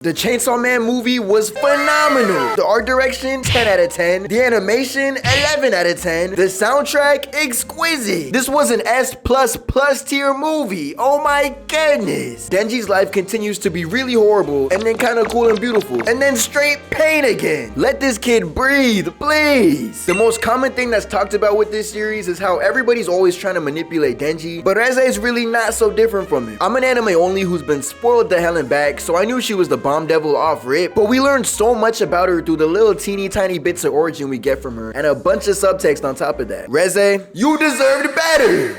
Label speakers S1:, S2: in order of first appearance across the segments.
S1: The Chainsaw Man movie was phenomenal. The art direction, 10 out of 10. The animation, 11 out of 10. The soundtrack, exquisite. This was an S++ tier movie. Oh my goodness. Denji's life continues to be really horrible and then kind of cool and beautiful. And then straight pain again. Let this kid breathe, please. The most common thing that's talked about with this series is how everybody's always trying to manipulate Denji, but Reze is really not so different from him. I'm an anime only who's been spoiled the hell and back, so I knew she was the bomb devil off rip, but we learned so much about her through the little teeny tiny bits of origin we get from her and a bunch of subtext on top of that. Reze, you deserved better.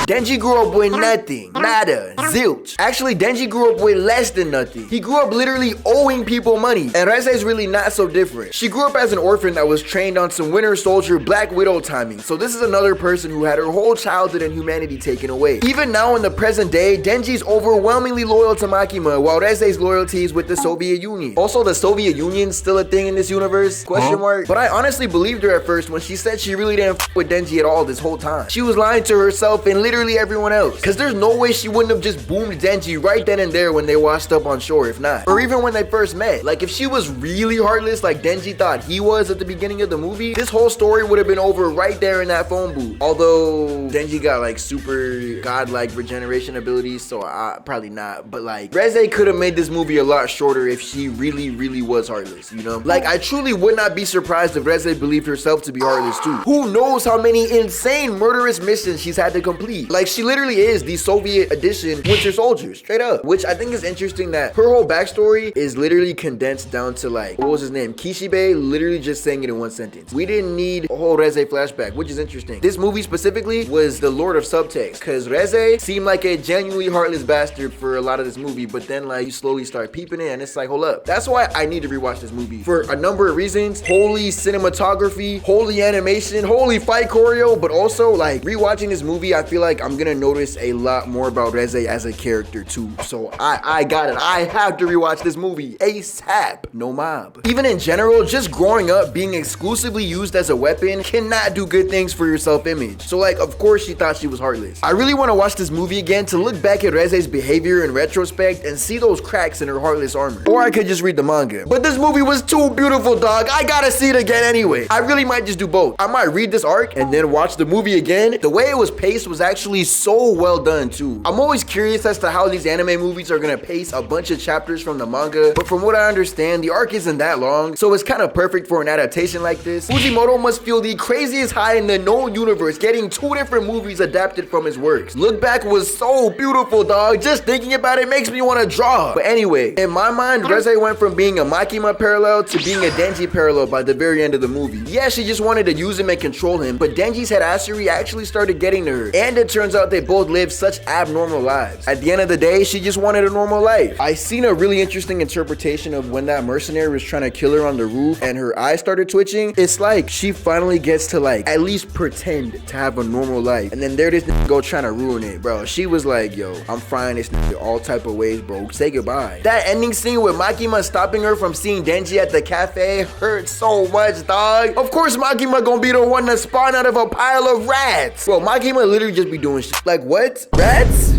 S1: Denji grew up with nothing, nada, zilch. Actually, Denji grew up with less than nothing. He grew up literally owing people money, and Reze is really not so different. She grew up as an orphan that was trained on some Winter Soldier Black Widow timing, so this is another person who had her whole childhood and humanity taken away. Even now in the present day, Denji's overwhelmingly loyal to Makima, while Reze's loyalty is with the Soviet Union. Also, the Soviet Union's still a thing in this universe? Question mark. But I honestly believed her at first when she said she really didn't f with Denji at all this whole time. She was lying to herself and literally everyone else, cause there's no way she wouldn't have just boomed Denji right then and there when they washed up on shore, if not, or even when they first met. Like, if she was really heartless like Denji thought he was at the beginning of the movie, this whole story would have been over right there in that phone booth. Although Denji got like super godlike regeneration abilities, so probably not, but like Reze could have made this movie a lot shorter if she really was heartless, you know? Like, I truly would not be surprised if Reze believed herself to be heartless too. Who knows how many insane murderous missions she's had to complete. Like, she literally is the Soviet edition Winter Soldier, straight up. Which I think is interesting that her whole backstory is literally condensed down to like, what was his name? Kishibe, literally just saying it in one sentence. We didn't need a whole Reze flashback, which is interesting. This movie specifically was the Lord of Subtext, because Reze seemed like a genuinely heartless bastard for a lot of this movie, but then like you slowly start peeping it and it's like, hold up. That's why I need to rewatch this movie for a number of reasons. Holy cinematography, holy animation, holy fight choreo, but also like rewatching this movie, I feel like I'm gonna notice a lot more about Reze as a character too. So I got it. I have to rewatch this movie ASAP. No mob. Even in general, just growing up being exclusively used as a weapon cannot do good things for your self-image. So like, of course she thought she was heartless. I really want to watch this movie again to look back at Reze's behavior in retrospect and see those cracks in her heartless armor. Or I could just read the manga. But this movie was too beautiful, dog. I gotta see it again anyway. I really might just do both. I might read this arc and then watch the movie again. The way it was paced was actually so well done too. I'm always curious as to how these anime movies are gonna pace a bunch of chapters from the manga, but from what I understand, the arc isn't that long, so it's kind of perfect for an adaptation like this. Fujimoto must feel the craziest high in the known universe getting 2 different movies adapted from his works. Look Back was so beautiful, dog. Just thinking about it makes me want to draw. But anyway, in my mind, Reze went from being a Makima parallel to being a Denji parallel by the very end of the movie. Yeah, she just wanted to use him and control him, but Denji's head assery actually started getting to her, and it turns out they both lived such abnormal lives. At the end of the day, she just wanted a normal life. I seen a really interesting interpretation of when that mercenary was trying to kill her on the roof and her eyes started twitching. It's like she finally gets to like at least pretend to have a normal life, and then there this go trying to ruin it, bro. She was like, yo, I'm frying this all type of ways, bro. Say goodbye. That ending scene with Makima stopping her from seeing Denji at the cafe hurt so much, dog. Of course Makima gonna be the one to spawn out of a pile of rats. Bro, Makima literally just be doing shit. Like, what? Rats?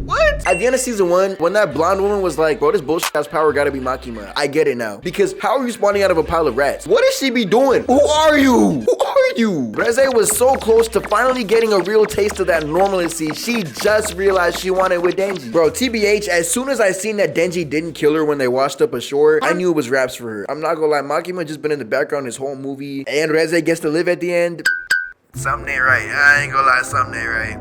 S1: What? At the end of season 1, when that blonde woman was like, bro, this bullshit ass power gotta be Makima. I get it now. Because how are you spawning out of a pile of rats? What does she be doing? Who are you? Who are you? Reze was so close to finally getting a real taste of that normalcy. She just realized she wanted with Denji. Bro, TBH, as soon as I seen that Denji didn't kill her when they washed up ashore, I knew it was raps for her. I'm not gonna lie, Makima just been in the background this whole movie, and Reze gets to live at the end. Something ain't right. I ain't gonna lie, something ain't right.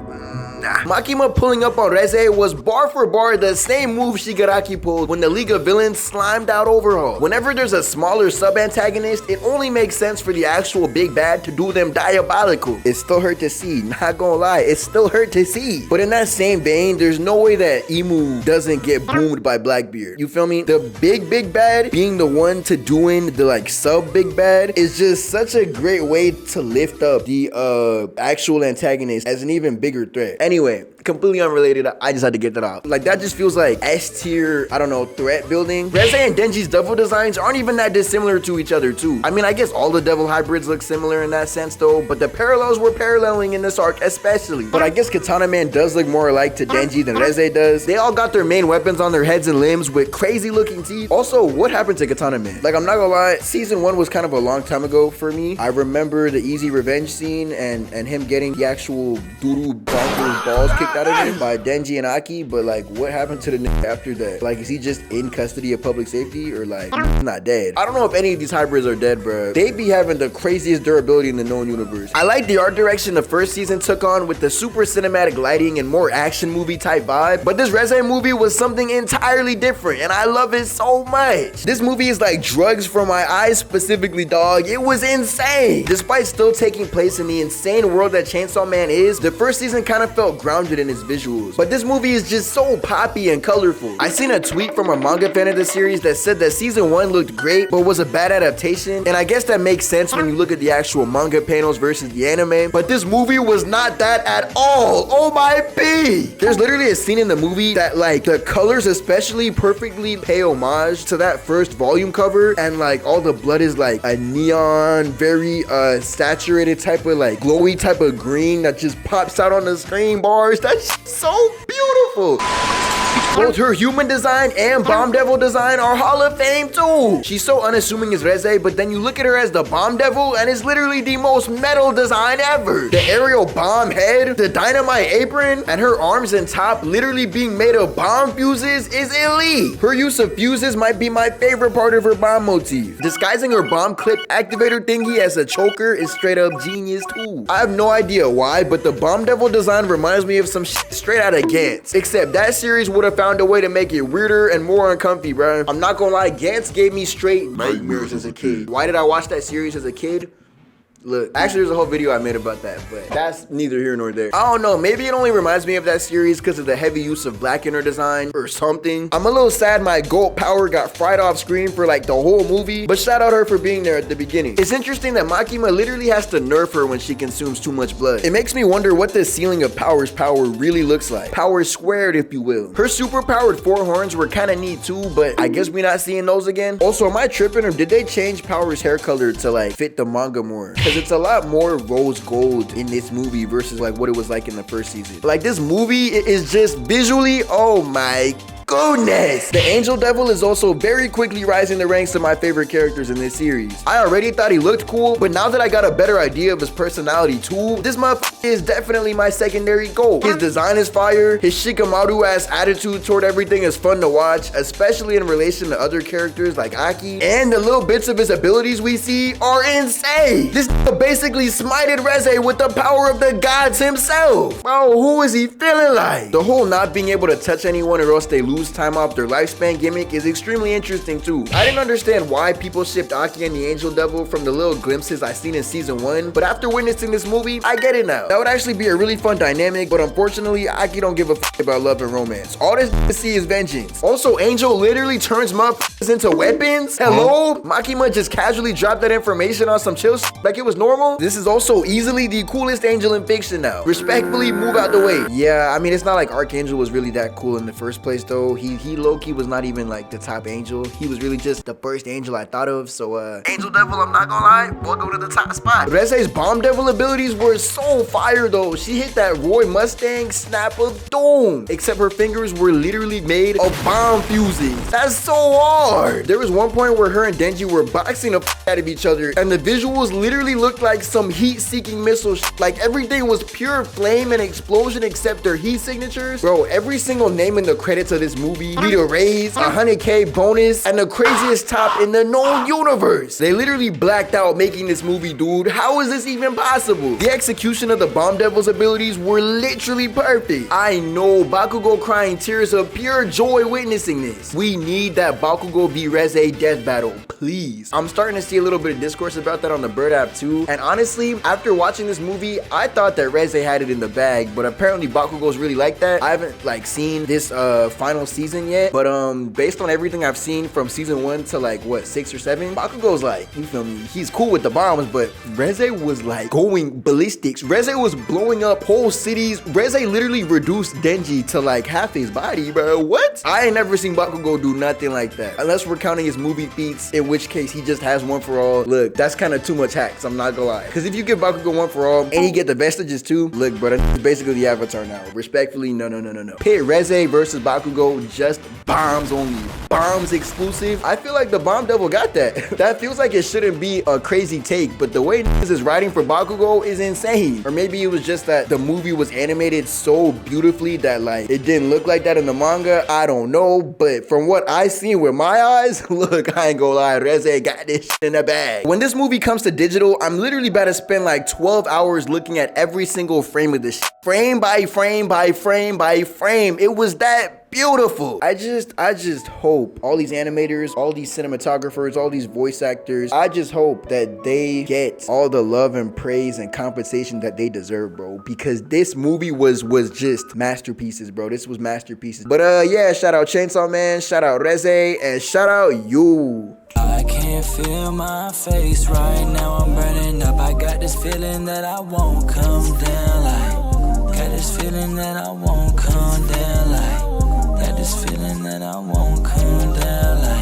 S1: Makima pulling up on Reze was bar for bar the same move Shigaraki pulled when the League of Villains slimed out Overhaul. Whenever there's a smaller sub-antagonist, it only makes sense for the actual big bad to do them diabolical. It still hurt to see, not gonna lie, it still hurt to see. But in that same vein, there's no way that Emu doesn't get boomed by Blackbeard. You feel me? The big bad being the one to doing the like sub-big bad is just such a great way to lift up the actual antagonist as an even bigger threat. Anyway, completely unrelated, I just had to get that off. Like, that just feels like S tier, I don't know, threat building. Reze and Denji's devil designs aren't even that dissimilar to each other too. I mean, I guess all the devil hybrids look similar in that sense though, but the parallels were paralleling in this arc especially. But I guess Katana Man does look more alike to Denji than Reze does. They all got their main weapons on their heads and limbs with crazy looking teeth. Also, what happened to Katana Man? Like, I'm not gonna lie, season 1 was kind of a long time ago for me. I remember the easy revenge scene and him getting the actual doo-doo bonkers balls kicked out of him by Denji and Aki, but like, what happened to the nigga after that? Like, is he just in custody of public safety, or like, he's not dead? I don't know if any of these hybrids are dead, bro. They be having the craziest durability in the known universe. I like the art direction the first season took on with the super cinematic lighting and more action movie type vibe, but this Reze movie was something entirely different, and I love it so much. This movie is like drugs for my eyes specifically, dog. It was insane. Despite still taking place in the insane world that Chainsaw Man is, the first season kind of felt grounded in its visuals. But this movie is just so poppy and colorful. I seen a tweet from a manga fan of the series that said that season 1 looked great, but was a bad adaptation. And I guess that makes sense when you look at the actual manga panels versus the anime. But this movie was not that at all. Oh my B! There's literally a scene in the movie that like the colors especially perfectly pay homage to that first volume cover. And like all the blood is like a neon, very saturated type of like glowy type of green that just pops out on the screen bars. That's so beautiful. Both her human design and Bomb Devil design are Hall of Fame too. She's so unassuming as Reze, but then you look at her as the Bomb Devil and it's literally the most metal design ever. The aerial bomb head, the dynamite apron, and her arms and top literally being made of bomb fuses is elite. Her use of fuses might be my favorite part of her bomb motif. Disguising her bomb clip activator thingy as a choker is straight up genius too. I have no idea why, but the Bomb Devil design reminds me of some shit straight out of Gantz. Except that series would have found a way to make it weirder and more uncomfy, bro. I'm not gonna lie, Gantz gave me straight nightmares as a kid. Why did I watch that series as a kid? Look, actually there's a whole video I made about that, but that's neither here nor there. I don't know, maybe it only reminds me of that series because of the heavy use of black in her design or something. I'm a little sad my gold power got fried off screen for like the whole movie, but shout out her for being there at the beginning. It's interesting that Makima literally has to nerf her when she consumes too much blood. It makes me wonder what the ceiling of Power's power really looks like. Power squared, if you will. Her super powered 4 horns were kind of neat too, but I guess we're not seeing those again. Also, am I tripping, or did they change Power's hair color to like fit the manga more? It's a lot more rose gold in this movie versus like what it was like in the first season. Like, this movie is just visually, oh my goodness. The Angel Devil is also very quickly rising the ranks of my favorite characters in this series. I already thought he looked cool, but now that I got a better idea of his personality too, this motherfucker is definitely my secondary goal. His design is fire, his Shikamaru ass attitude toward everything is fun to watch, especially in relation to other characters like Aki, and the little bits of his abilities we see are insane. This nigga basically smited Reze with the power of the gods himself. Bro, who is he feeling like? The whole not being able to touch anyone or else they lose time off their lifespan gimmick is extremely interesting too. I didn't understand why people shipped Aki and the Angel Devil from the little glimpses I seen in season 1, but after witnessing this movie, I get it now. That would actually be a really fun dynamic, but unfortunately, Aki don't give a f about love and romance. All this to see is vengeance. Also, Angel literally turns motherfuckers into weapons? Hello? Makima just casually dropped that information on some chill shit like it was normal? This is also easily the coolest angel in fiction now. Respectfully, move out the way. Yeah, I mean, it's not like Archangel was really that cool in the first place though. He low-key was not even like the top angel. He was really just the first angel I thought of. So Angel Devil, I'm not gonna lie, welcome to the top spot. Reze's Bomb Devil abilities were so fire though. She hit that Roy Mustang snap of doom. Except her fingers were literally made of bomb fuses. That's so hard. There was one point where her and Denji were boxing the f out of each other, and the visuals literally looked like some heat-seeking missile like everything was pure flame and explosion except their heat signatures. Bro, every single name in the credits of this movie need a raise, 100K bonus, and the craziest top in the known universe. They literally blacked out making this movie, dude. How is this even possible? The execution of the Bomb Devil's abilities were literally perfect. I know, Bakugo crying tears of pure joy witnessing this. We need that Bakugo v Reze death battle, please. I'm starting to see a little bit of discourse about that on the Bird app too, and honestly, after watching this movie, I thought that Reze had it in the bag, but apparently Bakugo's really like that. I haven't like seen this final season yet, but based on everything I've seen from season 1 to like what 6 or 7, Bakugo's like, you feel me, he's cool with the bombs, but Reze was like going ballistics. Reze was blowing up whole cities. Reze literally reduced Denji to like half his body, bro. What? I ain't never seen Bakugo do nothing like that, unless we're counting his movie feats, in which case he just has one for all. Look, that's kind of too much hacks, I'm not gonna lie, because if you give Bakugo one for all and he get the vestiges too, look, bro, that's basically the Avatar now. Respectfully, no. Pit Reze versus Bakugo, just bombs only, bombs exclusive. I feel like the Bomb Devil got that. That feels like it shouldn't be a crazy take, but the way niggas is writing for Bakugo is insane. Or maybe it was just that the movie was animated so beautifully that like it didn't look like that in the manga. I don't know, but from what I seen with my eyes, look, I ain't gonna lie, Reze got this shit in the bag. When this movie comes to digital, I'm literally about to spend like 12 hours looking at every single frame of this shit. Frame by frame by frame by frame. It was that beautiful. I just hope all these animators, all these cinematographers, all these voice actors, I just hope that they get all the love and praise and compensation that they deserve, bro, because this movie was just masterpieces, bro. This was masterpieces. But yeah, shout out Chainsaw Man, shout out Reze, and shout out you.
S2: I can't feel my face right now, I'm burning up. I got this feeling that I won't come down, like, got this feeling that I won't come down, like, got this feeling that I won't